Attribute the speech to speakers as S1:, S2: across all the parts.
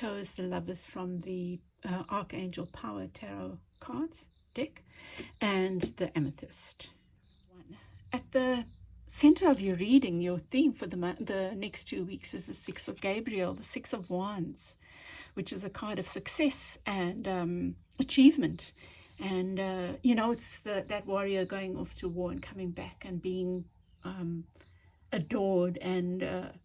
S1: chose the Lovers from the Archangel Power Tarot cards deck and the Amethyst. At the center of your reading, your theme for the next 2 weeks is the Six of Gabriel, the Six of Wands, which is a card of success and achievement. And, it's that warrior going off to war and coming back and being adored and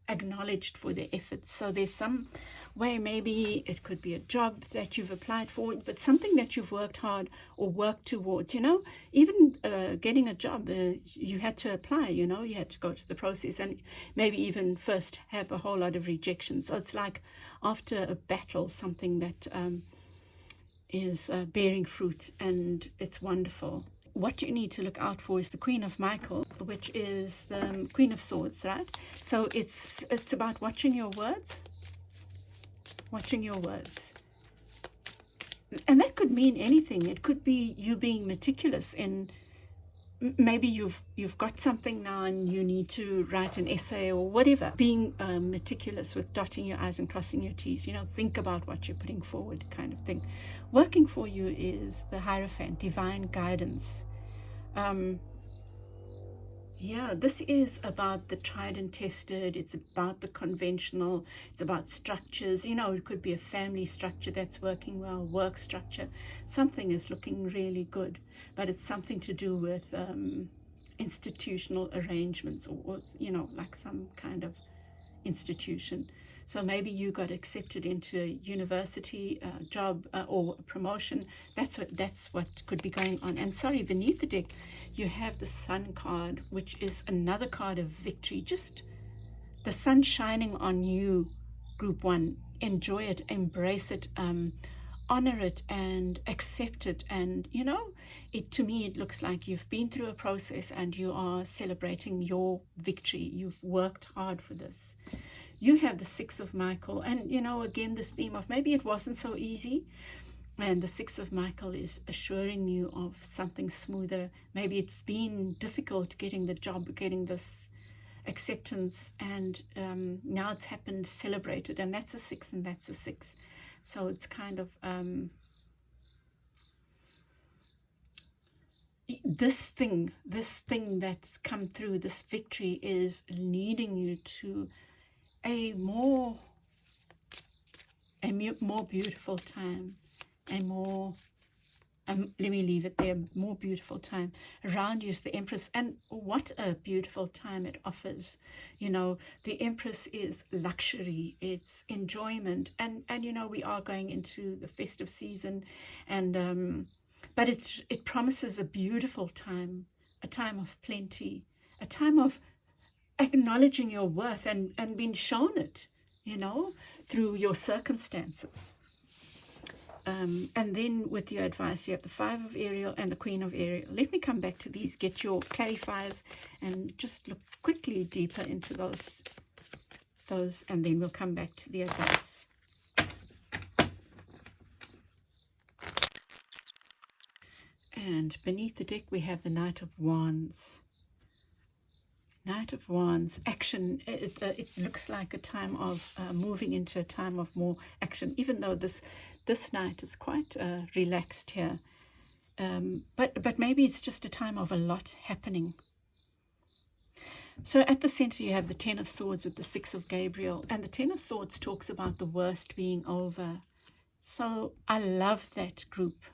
S1: acknowledged for their efforts. So there's some way, maybe it could be a job that you've applied for, but something that you've worked hard or worked towards, even getting a job, you had to apply, you had to go to the process and maybe even first have a whole lot of rejection. So it's like after a battle, something that is bearing fruit, and it's wonderful. What you need to look out for is the Queen of Michael, which is the Queen of Swords, right? So it's about watching your words. Watching your words. And that could mean anything. It could be you being meticulous in, maybe you've got something now and you need to write an essay or whatever. Being meticulous with dotting your I's and crossing your T's. Think about what you're putting forward, kind of thing. Working for you is the Hierophant, divine guidance. This is about the tried and tested. It's about the conventional. It's about structures. It could be a family structure that's working well, work structure. Something is looking really good, but it's something to do with institutional arrangements or like some kind of institution. So maybe you got accepted into a university job or a promotion. That's what could be going on. And sorry, beneath the deck, you have the Sun card, which is another card of victory. Just the sun shining on you, Group 1. Enjoy it, embrace it, honor it, and accept it. And to me, it looks like you've been through a process and you are celebrating your victory. You've worked hard for this. You have the Six of Michael, and again, this theme of maybe it wasn't so easy, and the Six of Michael is assuring you of something smoother. Maybe it's been difficult getting the job, getting this acceptance, and now it's happened. Celebrate it. And that's a 6 and that's a 6. So it's kind of this thing that's come through, this victory, is leading you to a more beautiful time, let me leave it there, more beautiful time. Around you is the Empress, and what a beautiful time it offers. The Empress is luxury, it's enjoyment, and we are going into the festive season, and but it promises a beautiful time, a time of plenty, a time of acknowledging your worth and being shown it, through your circumstances. And then with your advice, you have the Five of Ariel and the Queen of Ariel. Let me come back to these, get your clarifiers, and just look quickly deeper into those, and then we'll come back to the advice. And beneath the deck, we have the Knight of Wands. Knight of Wands, action. It looks like a time of moving into a time of more action, even though this night is quite relaxed here. But maybe it's just a time of a lot happening. So at the center, you have the Ten of Swords with the Six of Gabriel. And the Ten of Swords talks about the worst being over. So I love that group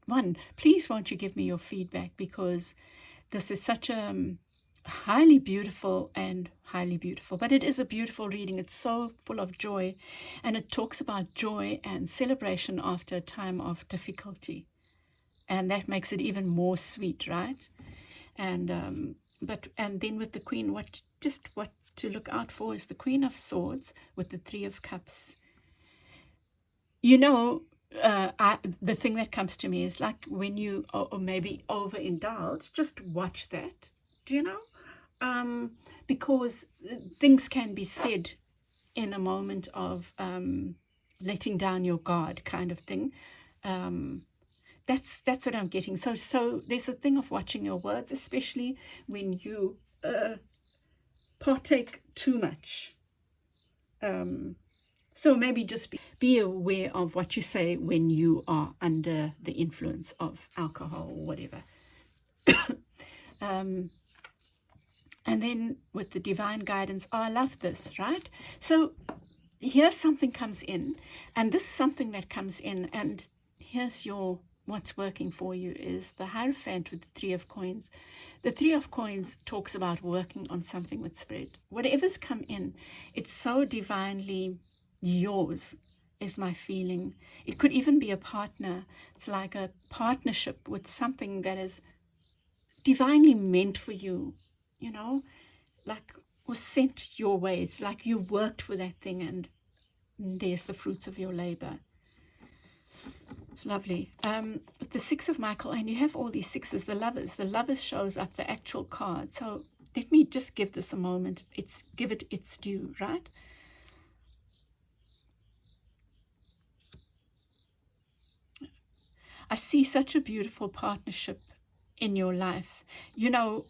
S1: 1. Please won't you give me your feedback, because this is such a highly beautiful, but it is a beautiful reading. It's so full of joy, and it talks about joy and celebration after a time of difficulty, and that makes it even more sweet, right? And then with the Queen, what to look out for is the Queen of Swords with the Three of Cups. The thing that comes to me is like when you or maybe overindulge, just watch that. Do you know? Because things can be said in a moment of letting down your guard, kind of thing. That's what I'm getting. So there's a thing of watching your words, especially when you partake too much. So maybe just be aware of what you say when you are under the influence of alcohol or whatever. And then with the divine guidance, oh, I love this, right? So here something comes in, and this something that comes in, and here's your what's working for you is the Hierophant with the Three of Coins. The Three of Coins talks about working on something with spirit. Whatever's come in, it's so divinely yours, is my feeling. It could even be a partner. It's like a partnership with something that is divinely meant for you, you know, like was sent your way. It's like you worked for that thing, and there's the fruits of your labor. It's lovely. With the Six of Michael, and you have all these sixes, the lovers shows up, the actual card. So let me just give this a moment. Give it its due, right? I see such a beautiful partnership in your life. You know,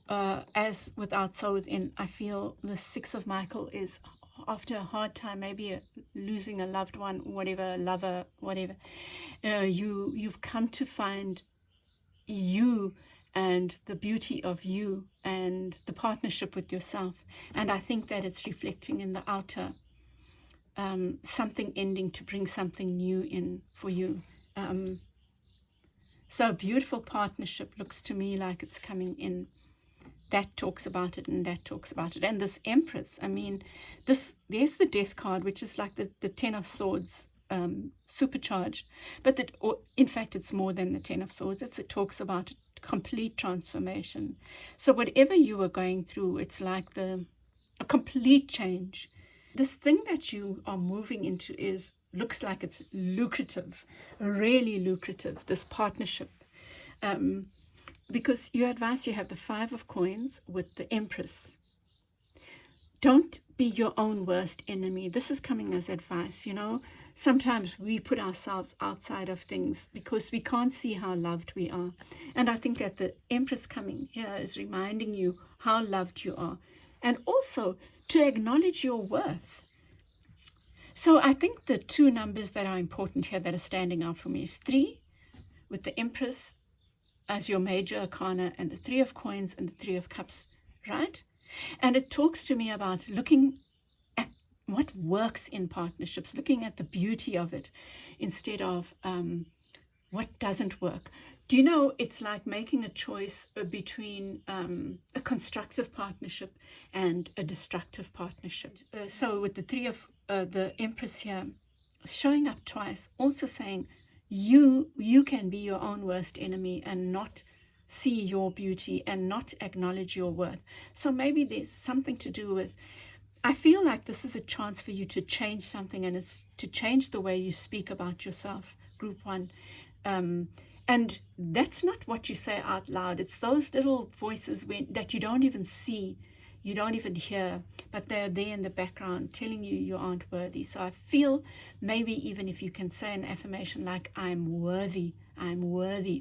S1: as without so within, I feel the Six of Michael is after a hard time, maybe losing a loved one, whatever, a lover, whatever. You've come to find you and the beauty of you and the partnership with yourself. And I think that it's reflecting in the outer, something ending to bring something new in for you. So a beautiful partnership looks to me like it's coming in. That talks about it, and that talks about it. And this Empress, I mean, there's the Death card, which is like the Ten of Swords supercharged. But in fact, it's more than the Ten of Swords. It talks about complete transformation. So whatever you were going through, it's like a complete change. This thing that you are moving into looks like it's lucrative, really lucrative, this partnership. Because your advice, you have the Five of Coins with the Empress. Don't be your own worst enemy. This is coming as advice, you know. Sometimes we put ourselves outside of things because we can't see how loved we are. And I think that the Empress coming here is reminding you how loved you are. And also to acknowledge your worth. So I think the two numbers that are important here that are standing out for me is 3 with the Empress as your major arcana, and the Three of Coins and the Three of Cups, right? And it talks to me about looking at what works in partnerships, looking at the beauty of it instead of what doesn't work. Do you know, it's like making a choice between a constructive partnership and a destructive partnership. So with the Three of the Empress here, showing up twice, also saying, you can be your own worst enemy and not see your beauty and not acknowledge your worth. So maybe there's something to do with, I feel like this is a chance for you to change something, and it's to change the way you speak about yourself, group 1. And that's not what you say out loud. It's those little voices that you don't even see, you don't even hear, but they're there in the background telling you you aren't worthy. So I feel maybe even if you can say an affirmation like, I'm worthy,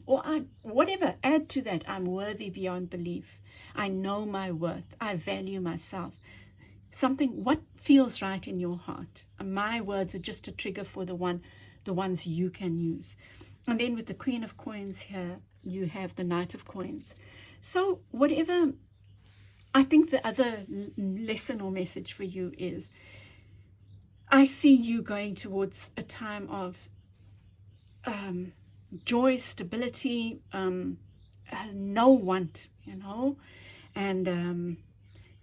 S1: or whatever, add to that, I'm worthy beyond belief. I know my worth. I value myself. Something, what feels right in your heart. My words are just a trigger for the ones you can use. And then with the Queen of Coins here, you have the Knight of Coins. So whatever, I think the other lesson or message for you is, I see you going towards a time of joy, stability, no want, you know, and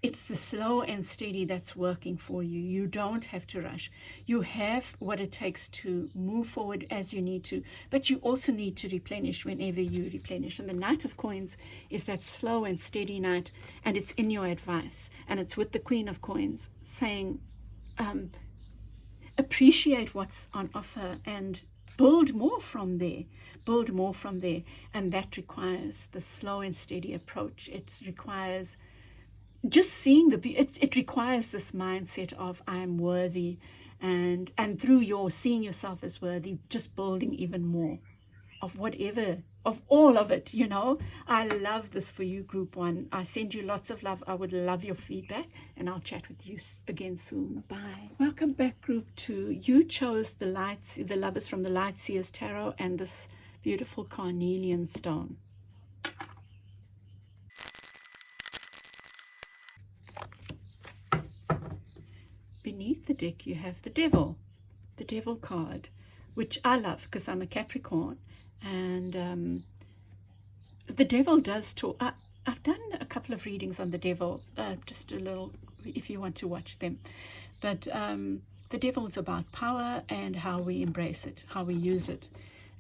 S1: it's the slow and steady that's working for you. You don't have to rush. You have what it takes to move forward as you need to, but you also need to replenish whenever you replenish. And the Knight of Coins is that slow and steady knight, and it's in your advice, and it's with the Queen of Coins saying, appreciate what's on offer and build more from there. And that requires the slow and steady approach. It requires just seeing it requires this mindset of I'm worthy, and through your seeing yourself as worthy, just building even more of whatever, of all of it, you know. I love this for you, Group 1. I send you lots of love. I would love your feedback, and I'll chat with you again soon. Bye. Welcome back, Group 2. You chose the lovers from the Lightseers Tarot and this beautiful Carnelian stone. Beneath the deck, you have the Devil card, which I love because I'm a Capricorn. And the Devil does talk. I've done a couple of readings on the Devil, just a little, if you want to watch them. But the Devil is about power and how we embrace it, how we use it.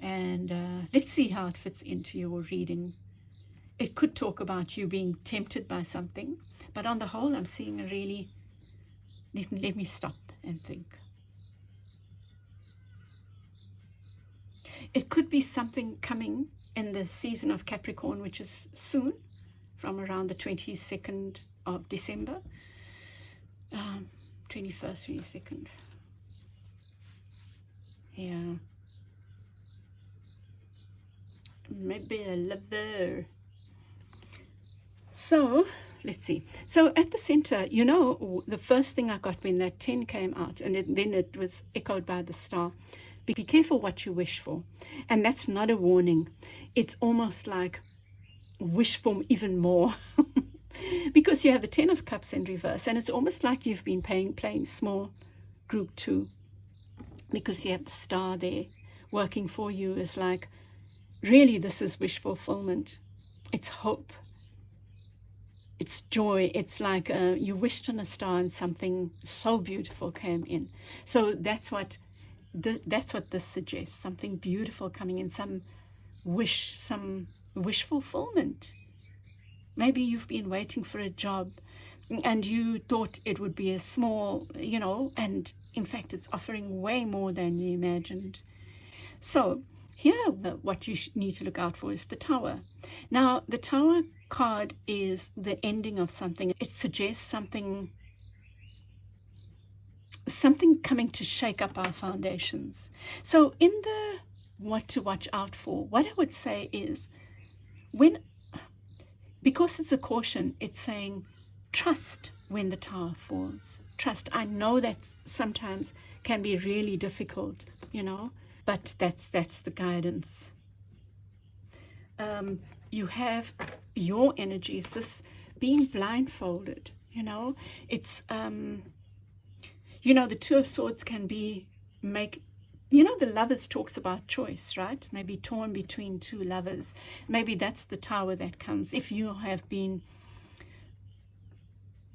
S1: And let's see how it fits into your reading. It could talk about you being tempted by something, but on the whole, I'm seeing a really, let me stop and think. It could be something coming in the season of Capricorn, which is soon, from around the 22nd of December, 21st, 22nd. Yeah. Maybe a lover. So, let's see. So at the center, you know, the first thing I got when that 10 came out, and then it was echoed by the star. Be careful what you wish for. And that's not a warning. It's almost like wish for even more. Because you have the 10 of Cups in reverse. And it's almost like you've been playing small, Group 2. Because you have the star there working for you. It's like, really, this is wish fulfillment. It's hope. It's joy. It's like you wished on a star and something so beautiful came in. So that's what this suggests. Something beautiful coming in, some wish fulfillment. Maybe you've been waiting for a job and you thought it would be a small, you know, and in fact it's offering way more than you imagined. So here, what you need to look out for is the Tower. Now, the Tower card is the ending of something. It suggests something coming to shake up our foundations. So in the what to watch out for, what I would say is, because it's a caution, it's saying trust when the Tower falls. Trust. I know that sometimes can be really difficult, you know, but that's the guidance. You have your energies, this being blindfolded, you know. It's, you know, the Two of Swords can be you know, the Lovers talks about choice, right? Maybe torn between two lovers. Maybe that's the Tower that comes. If you have been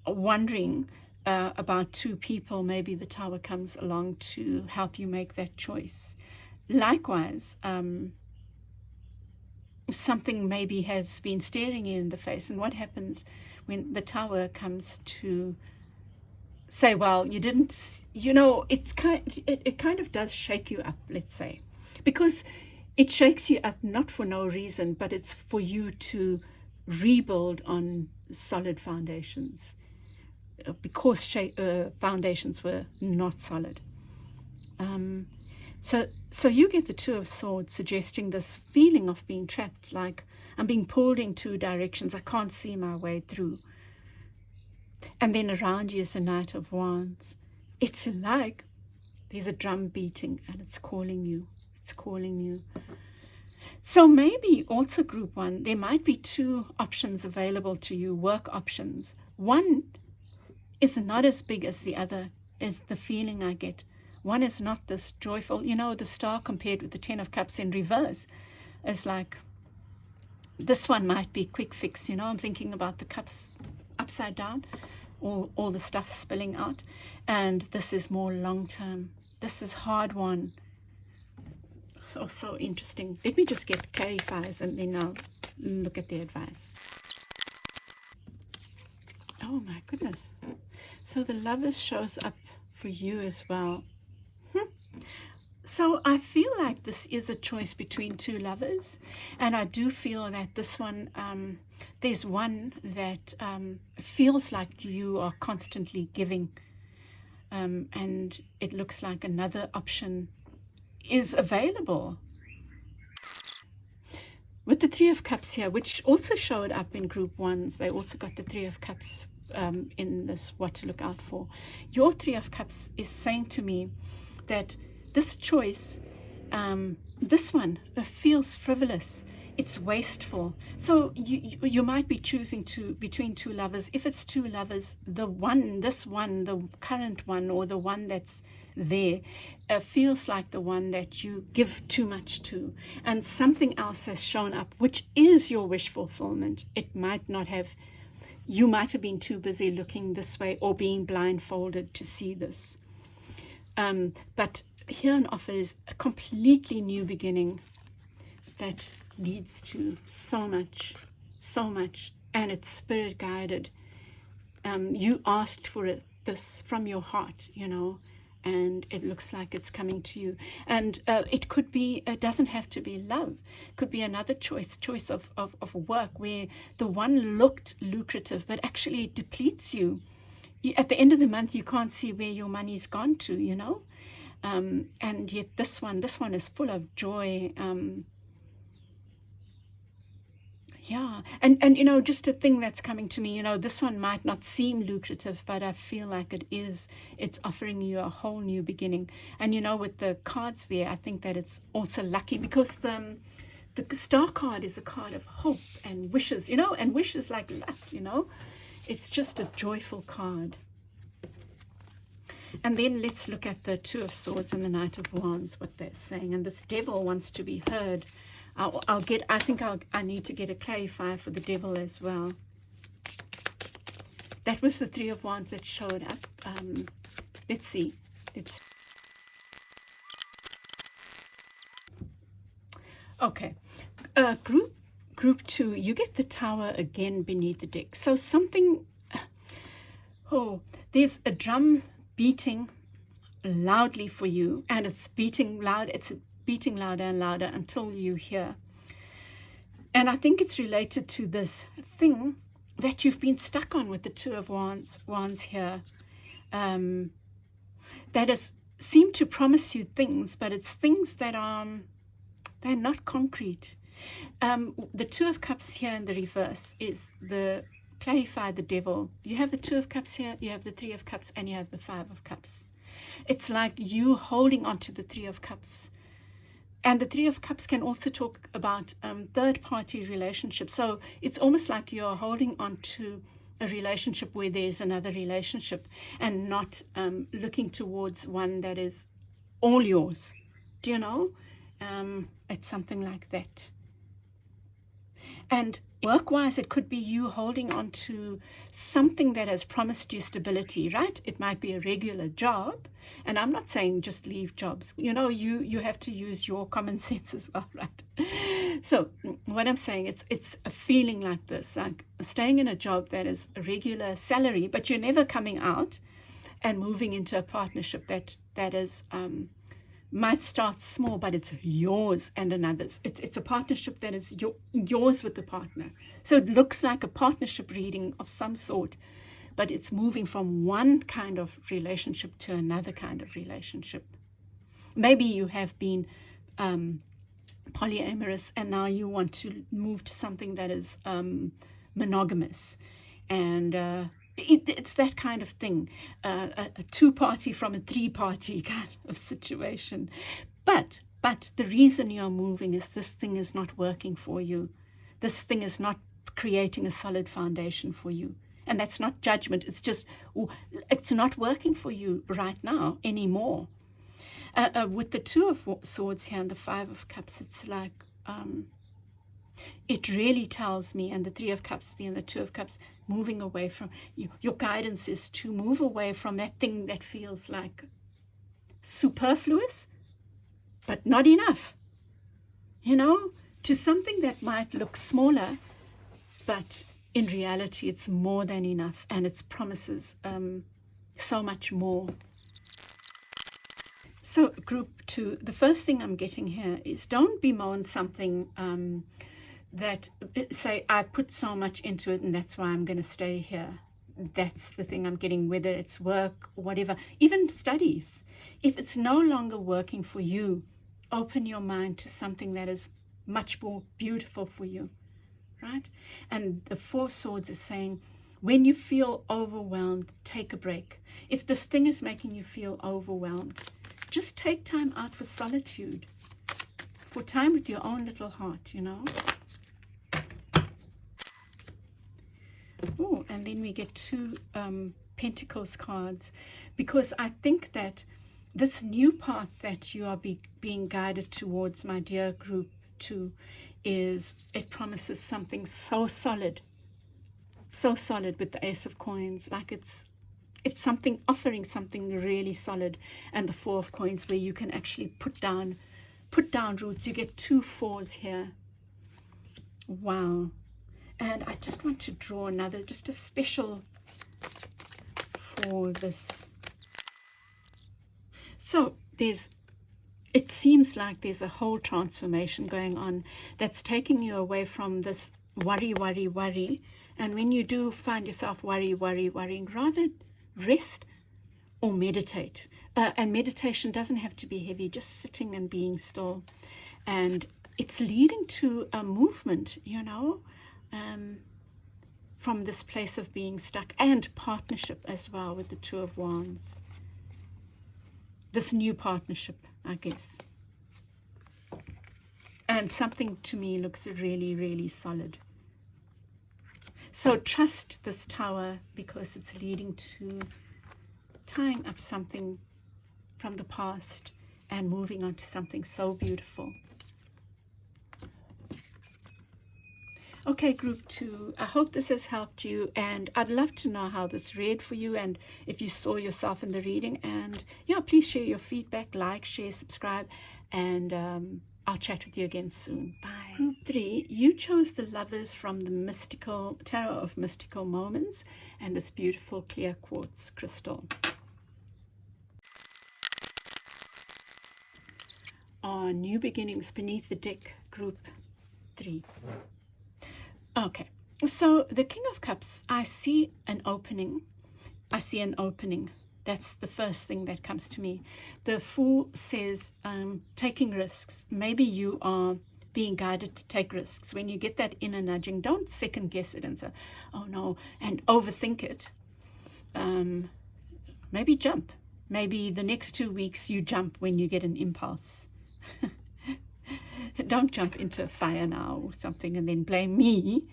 S1: wondering about two people, maybe the Tower comes along to help you make that choice. Likewise, something maybe has been staring you in the face, and what happens when the Tower comes to say, well, you didn't, you know, it kind of does shake you up, let's say, because it shakes you up not for no reason, but it's for you to rebuild on solid foundations, because foundations were not solid. So you get the Two of Swords suggesting this feeling of being trapped, like I'm being pulled in two directions. I can't see my way through. And then around you is the Knight of Wands. It's like there's a drum beating and it's calling you. It's calling you. So maybe also Group 1, there might be two options available to you, work options. One is not as big as the other, is the feeling I get. One is not this joyful, you know, the star compared with the 10 of Cups in reverse is like, this one might be quick fix, you know, I'm thinking about the cups upside down, all the stuff spilling out, and this is more long-term. This is hard one. So interesting. Let me just get clarifiers and then I'll look at the advice. Oh my goodness. So the Lovers shows up for you as well. So I feel like this is a choice between two lovers, and I do feel that this one, there's one that feels like you are constantly giving, and it looks like another option is available. with the Three of Cups here, which also showed up in group ones, they also got the Three of Cups in this what to look out for. Your Three of Cups is saying to me that this choice, this one feels frivolous. It's wasteful. So you might be choosing between two lovers. If it's two lovers, the current one, or the one that's there, feels like the one that you give too much to. And something else has shown up, which is your wish fulfillment. It might not have, you might have been too busy looking this way or being blindfolded to see this. But here an offer is a completely new beginning that leads to so much, and it's spirit guided. You asked for this from your heart, and it looks like it's coming to you. And it could be, it doesn't have to be love. It could be another choice of work where the one looked lucrative, but actually it depletes you. At the end of the month, you can't see where your money's gone to, and yet this one is full of joy. Yeah, and just a thing that's coming to me, this one might not seem lucrative, but I feel like it is. It's offering you a whole new beginning. And with the cards there, I think that it's also lucky because the star card is a card of hope and wishes, and wishes like luck, It's just a joyful card. And then let's look at the Two of Swords and the Knight of Wands, what they're saying. And this devil wants to be heard. I need to get a clarifier for the devil as well. That was the Three of Wands that showed up. Let's see. Okay. Group 2, you get the Tower again beneath the deck. So something, there's a drum beating loudly for you, and it's beating loud. It's beating louder and louder until you hear. And I think it's related to this thing that you've been stuck on with the Two of Wands here. That has seemed to promise you things, but it's things that they're not concrete. The Two of Cups here in the reverse is clarify the devil. You have the Two of Cups here, you have the Three of Cups, and you have the Five of Cups. It's like you holding on to the Three of Cups. And the Three of Cups can also talk about third-party relationships. So it's almost like you're holding on to a relationship where there's another relationship and not looking towards one that is all yours. Do you know? It's something like that. And work-wise, it could be you holding on to something that has promised you stability, right? It might be a regular job. And I'm not saying just leave jobs. You have to use your common sense as well, right? So what I'm saying, it's a feeling like this, like staying in a job that is a regular salary, but you're never coming out and moving into a partnership that is might start small, but it's yours and another's. It's a partnership that is yours with the partner. So it looks like a partnership reading of some sort, but it's moving from one kind of relationship to another kind of relationship. Maybe you have been polyamorous and now you want to move to something that is monogamous. And it's that kind of thing, a two-party from a three-party kind of situation. But the reason you're moving is this thing is not working for you. This thing is not creating a solid foundation for you. And that's not judgment. It's just, it's not working for you right now anymore. With the Two of Swords here and the Five of Cups, it's like, it really tells me, and the Three of Cups and the Two of Cups, moving away from you. Your guidance is to move away from that thing that feels like superfluous, but not enough. To something that might look smaller, but in reality, it's more than enough, and it promises so much more. So group 2, the first thing I'm getting here is don't bemoan something that say, I put so much into it and that's why I'm going to stay here. That's the thing I'm getting, whether it's work, whatever, even studies. If it's no longer working for you, open your mind to something that is much more beautiful for you, right? And the Four of Swords is saying, when you feel overwhelmed, take a break. If this thing is making you feel overwhelmed, just take time out for solitude, for time with your own little heart, you know. Oh, and then we get two Pentacles cards, because I think that this new path that you are being guided towards, my dear group 2, it promises something so solid with the Ace of Coins. Like it's something, offering something really solid, and the Four of Coins, where you can actually put down roots. You get 2 4s here. Wow. And I just want to draw another, just a special for this. So it seems like there's a whole transformation going on that's taking you away from this worry. And when you do find yourself worrying, rather rest or meditate. And meditation doesn't have to be heavy, just sitting and being still. And it's leading to a movement, you know, from this place of being stuck, and partnership as well with the Two of Wands. This new partnership, I guess. And something to me looks really, really solid. So trust this Tower, because it's leading to tying up something from the past and moving on to something so beautiful. Okay, group 2, I hope this has helped you, and I'd love to know how this read for you, and if you saw yourself in the reading. And yeah, please share your feedback, like, share, subscribe, and I'll chat with you again soon. Bye. Group 3, you chose the Lovers from the Tarot of Mystical Moments, and this beautiful clear quartz crystal. New beginnings beneath the deck, group 3. Okay, so the King of Cups, I see an opening. That's the first thing that comes to me. The Fool says taking risks. Maybe you are being guided to take risks. When you get that inner nudging, don't second guess it and say, oh no, and overthink it. Maybe jump. Maybe the next 2 weeks you jump when you get an impulse. Don't jump into a fire now or something and then blame me.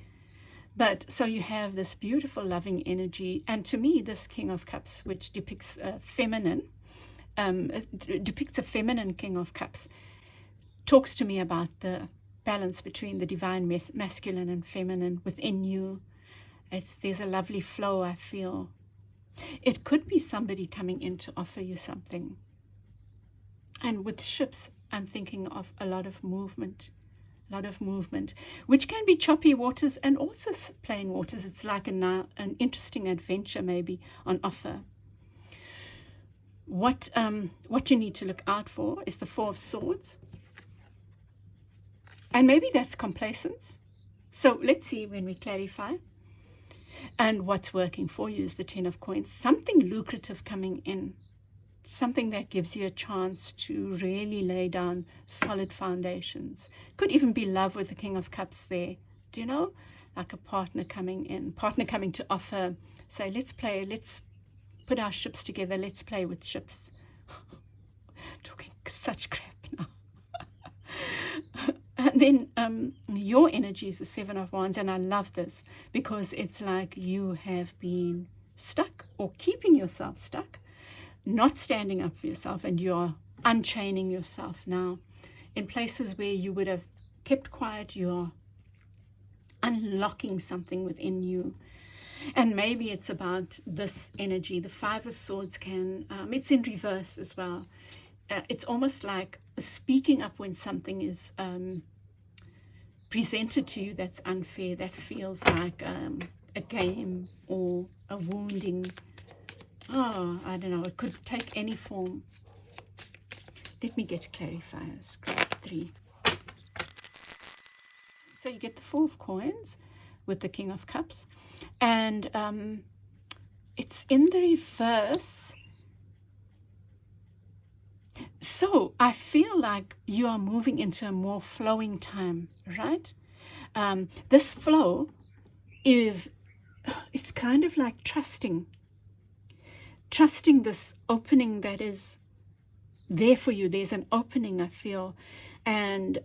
S1: But so you have this beautiful loving energy, and to me this King of Cups, which depicts a feminine King of Cups, talks to me about the balance between the divine masculine and feminine within you. There's a lovely flow, I feel. It could be somebody coming in to offer you something. And with ships, I'm thinking of a lot of movement, which can be choppy waters and also plain waters. It's like an interesting adventure maybe on offer. What you need to look out for is the Four of Swords. And maybe that's complacence. So let's see when we clarify. And what's working for you is the Ten of Coins. Something lucrative coming in. Something that gives you a chance to really lay down solid foundations. Could even be love with the King of Cups there. Do you know? Like a partner coming to offer, say, let's put our ships together, let's play with ships. Talking such crap now. And then your energy is the Seven of Wands, and I love this because it's like you have been stuck or keeping yourself stuck, not standing up for yourself, and you're unchaining yourself now. In places where you would have kept quiet, you're unlocking something within you. And maybe it's about this energy. The Five of Swords it's in reverse as well. It's almost like speaking up when something is presented to you that's unfair, that feels like a game or a wounding. Oh, I don't know. It could take any form. Let me get clarifiers. Group 3. So you get the Four of Coins with the King of Cups. And it's in the reverse. So I feel like you are moving into a more flowing time, right? This flow is, it's kind of like trusting this opening that is there for you. There's an opening, I feel. And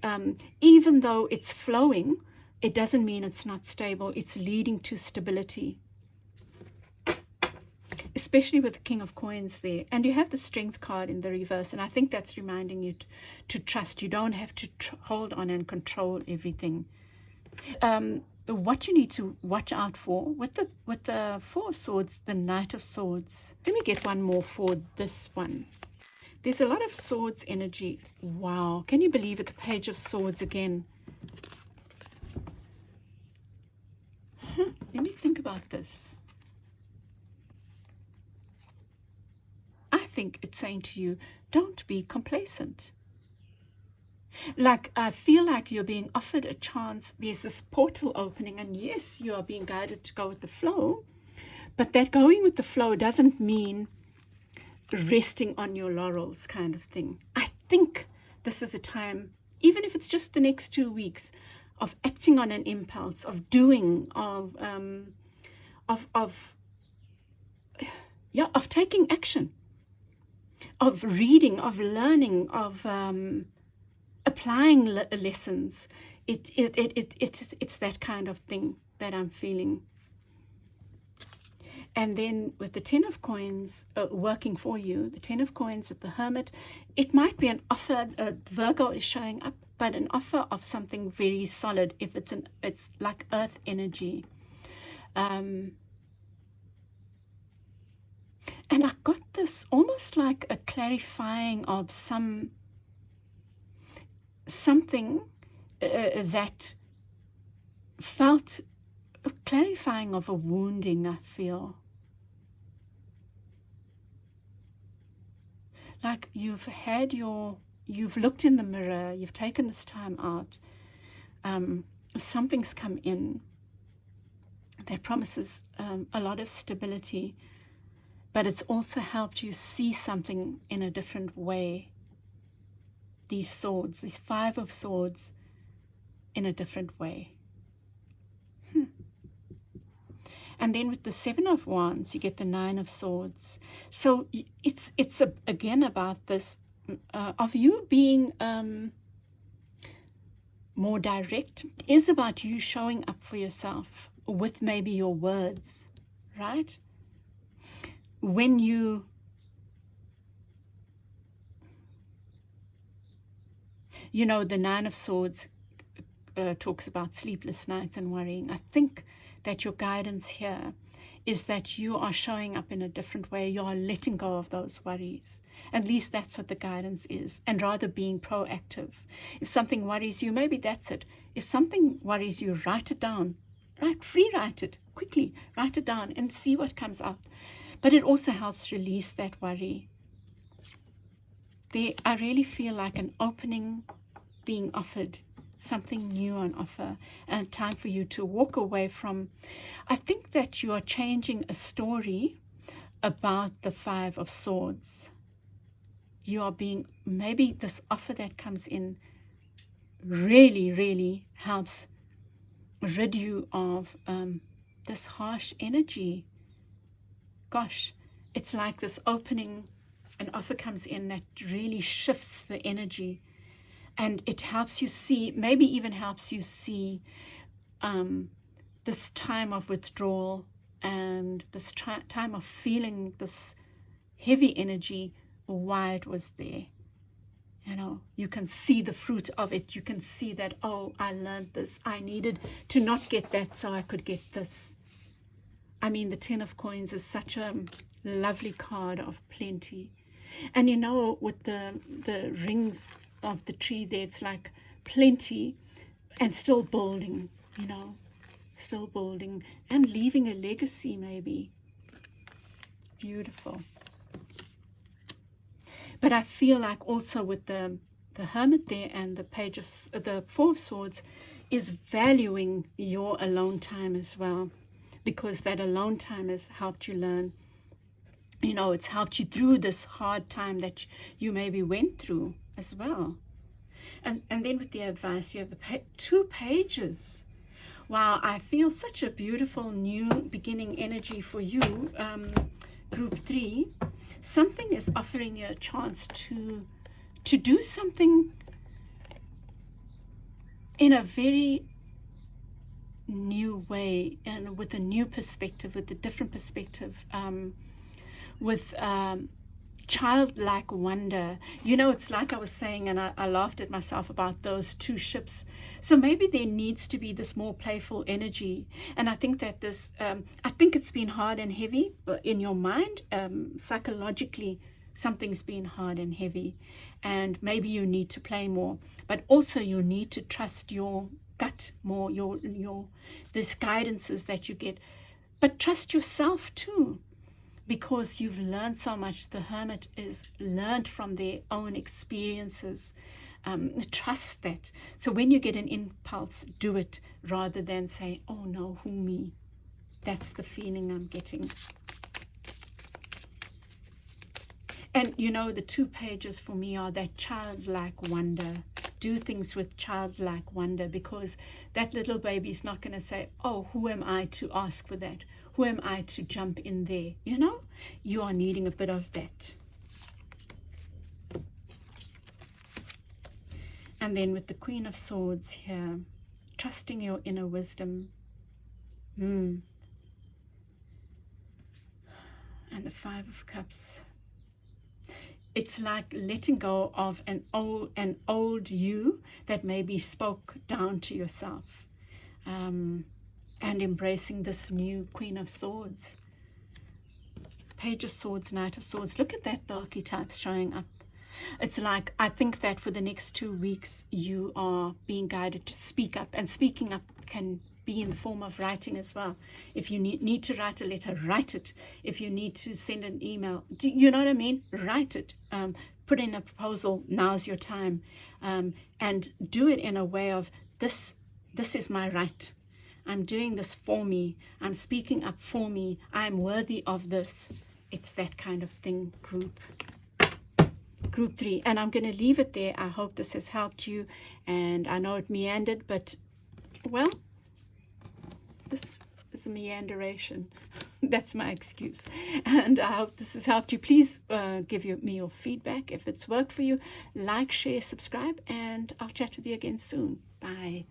S1: even though it's flowing, it doesn't mean it's not stable. It's leading to stability, especially with the King of Coins there. And you have the Strength card in the reverse. And I think that's reminding you to trust. You don't have to hold on and control everything. What you need to watch out for with the Four of Swords, the Knight of Swords. Let me get one more for this one. There's a lot of swords energy. Wow. Can you believe it? The Page of Swords again. Let me think about this. I think it's saying to you, don't be complacent. Like, I feel like you're being offered a chance. There's this portal opening, and yes, you are being guided to go with the flow. But that going with the flow doesn't mean resting on your laurels kind of thing. I think this is a time, even if it's just the next 2 weeks, of acting on an impulse, of doing, of taking action, of reading, of learning, of applying lessons. It's that kind of thing that I'm feeling. And then with the Ten of Coins working for you, the Ten of Coins with the Hermit, it might be an offer. Virgo is showing up, but an offer of something very solid. If it's like earth energy. And I got this almost like a clarifying of something that felt clarifying of a wounding, I feel. Like you've looked in the mirror, you've taken this time out, something's come in that promises a lot of stability, but it's also helped you see something in a different way. These swords, these Five of Swords, in a different way. And then with the Seven of Wands, you get the Nine of Swords. So it's again about this, of you being more direct. It is about you showing up for yourself with maybe your words, right? When the Nine of Swords talks about sleepless nights and worrying. I think that your guidance here is that you are showing up in a different way. You are letting go of those worries. At least that's what the guidance is, and rather being proactive. If something worries you, maybe that's it. If something worries you, write it down. Free write it quickly. Write it down and see what comes out. But it also helps release that worry. I really feel like an opening being offered, something new on offer, and time for you to walk away from. I think that you are changing a story about the Five of Swords. You are being, maybe this offer that comes in really, really helps rid you of this harsh energy. Gosh, it's like this opening, an offer comes in that really shifts the energy. And it helps you see, maybe even helps you see this time of withdrawal and this time of feeling this heavy energy, why it was there. You can see the fruit of it. You can see that, oh, I learned this. I needed to not get that so I could get this. I mean, the Ten of Coins is such a lovely card of plenty. And with the rings of the tree there, it's like plenty and still building, still building and leaving a legacy maybe. Beautiful. But I feel like also with the Hermit there and the Page of the Four of Swords is valuing your alone time as well, because that alone time has helped you learn You know, it's helped you through this hard time that you maybe went through as well. And then with the advice, you have the 2 pages. Wow, I feel such a beautiful new beginning energy for you, group 3. Something is offering you a chance to do something in a very new way, and with a new perspective, with a different perspective, with childlike wonder. You know, it's like I was saying, and I laughed at myself about those 2 ships. So maybe there needs to be this more playful energy. And I think that this, I think it's been hard and heavy in your mind. Psychologically, something's been hard and heavy. And maybe you need to play more. But also you need to trust your gut more, your these guidances that you get. But trust yourself too, because you've learned so much. The Hermit is learned from their own experiences. Trust that. So when you get an impulse, do it, rather than say, oh no, who me? That's the feeling I'm getting. And you know, the 2 pages for me are that childlike wonder. Do things with childlike wonder, because that little baby's not going to say, oh, who am I to ask for that? Who am I to jump in there? You know, you are needing a bit of that. And then with the Queen of Swords here, trusting your inner wisdom. And the 5 of Cups. It's like letting go of an old you that maybe spoke down to yourself. And embracing this new Queen of Swords. Page of Swords, Knight of Swords. Look at that, the archetypes showing up. It's like, I think that for the next 2 weeks, you are being guided to speak up. And speaking up can be in the form of writing as well. If you need to write a letter, write it. If you need to send an email, you know what I mean? Write it. Put in a proposal, now's your time. And do it in a way of, this is my right. I'm doing this for me. I'm speaking up for me. I'm worthy of this. It's that kind of thing, group 3. And I'm going to leave it there. I hope this has helped you. And I know it meandered, but, well, this is a meanderation. That's my excuse. And I hope this has helped you. Please give me your feedback. If it's worked for you, like, share, subscribe, and I'll chat with you again soon. Bye.